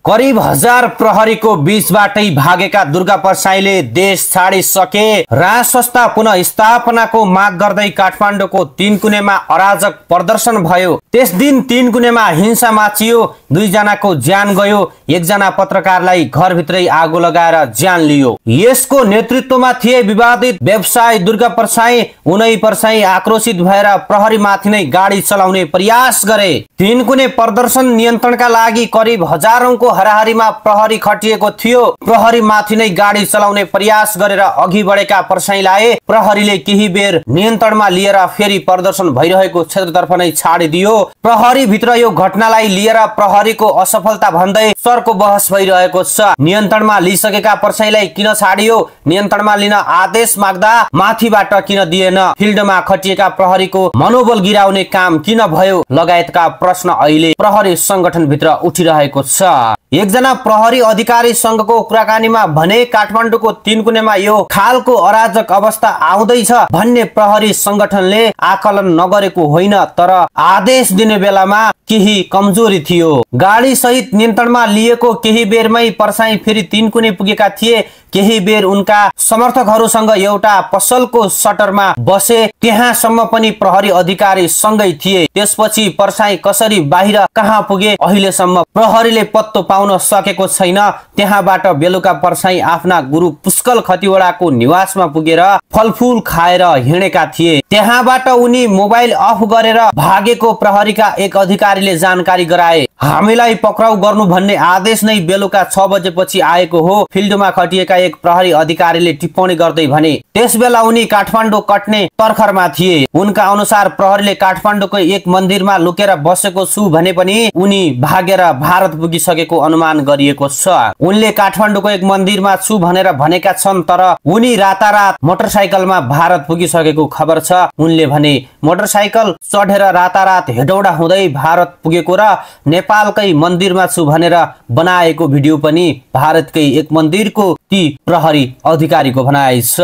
करिब 1000 प्रहरीको बीचबाटै भागेका दुर्गा परसाईले देश छाडिसके। राजसंस्था पुनः स्थापनाको माग गर्दै काठमाडौँको तीनकुनेमा अराजक प्रदर्शन भयो। त्यस दिन तीनकुनेमा हिंसा माचियो, 2 जनाको ज्यान गयो, 1 जना पत्रकारलाई घरभित्रै आगो लगाएर ज्यान लियो। यसको नेतृत्वमा थिए विवादित व्यवसायी दुर्गा परसाई। उनै परसाई आक्रोशित भएर प्रहरीमाथि नै गाडी चलाउने प्रयास गरे। तीनकुने प्रदर्शन नियन्त्रणका लागि करिब हजारौंको हराहरीमा प्रहरी खटिएको थियो। प्रहरीमाथि नै गाडी चलाउने प्रयास गरेर अघि बढेका परसाईलाई प्रहरीले केही बेर नियन्त्रणमा लिएर फेरि प्रदर्शन भइरहेको क्षेत्रतर्फ नै छाडिदियो। प्रहरी भित्र यो घटनालाई लिएर प्रहरीको असफलता भन्दै सरको बहस भइरहेको छ। नियन्त्रणमा लिइसकेका परसाईलाई किन छाडियो? नियन्त्रणमा लिन आदेश माग्दा माथिबाट किन दिएन? फिल्डमा खटिएका प्रहरीको मनोबल गिराउने काम किन भयो? लगायतका प्रश्न अहिले प्रहरी संगठन भित्र उठिरहेको छ। एकजना प्रहरी अधिकारी संघको कुराकानीमा भने काठमाडौँको तीनकुनेमा यो खालको अराजक अवस्था आउँदैछ भन्ने प्रहरी संगठनले आकलन नगरेको होइन, तर आदेश दिने बेलामा केही कमजोरी थियो। गाडी सहित नियन्त्रणमा लिएको केही बेरमै परसाई फेरि तीनकुने पुगेका थिए। केही बेर उनका समर्थकहरूसँग एउटा पसलको सटरमा बसे, त्यहाँसम्म पनि प्रहरी अधिकारी सँगै थिए। त्यसपछि परसाई कसरी बाहिर कहाँ पुगे अहिलेसम्म प्रहरीले पत्तो पाउन सकेको छैन। त्यहाँबाट बेलुका परसाई आफ्ना गुरु पुष्कल खतिवडाको निवासमा पुगेर फलफुल खाएर हिँडेका थिए। त्यहाँबाट उनी मोबाइल अफ गरेर भागेको प्रहरीका एक अधिकारीले जानकारी गराए। हामीलाई पक्राउ गर्नु भन्ने आदेश नै बेलुका 6 बजेपछि आएको हो, फिल्डमा खटिएका एक प्रहरी अधिकारीले टिप्पणी गर्दै भने। त्यसबेला उनी काठमाडौँ कट्ने तर्खरमा थिए। उनका अनुसार प्रहरीले काठमाडौँको एक मन्दिरमा लुकेर बसेको छु भने पनि उनी भागेर भारत पुगिसकेको अनुमान गरिएको छ। उनले काठमाडौँको एक मन्दिरमा छु भनेर भनेका छन्, तर उनी रातारात मोटरसाइकलमा भारत पुगिसकेको खबर छ। उनले भने मोटरसाइकल चढेर रातारात हेटौडा हुँदै भारत पुगेको र नेपालकै मन्दिरमा छु भनेर बनाएको भिडियो पनि भारतकै एक मन्दिरको ती प्रहरी अधिकारीको भनाइ छ।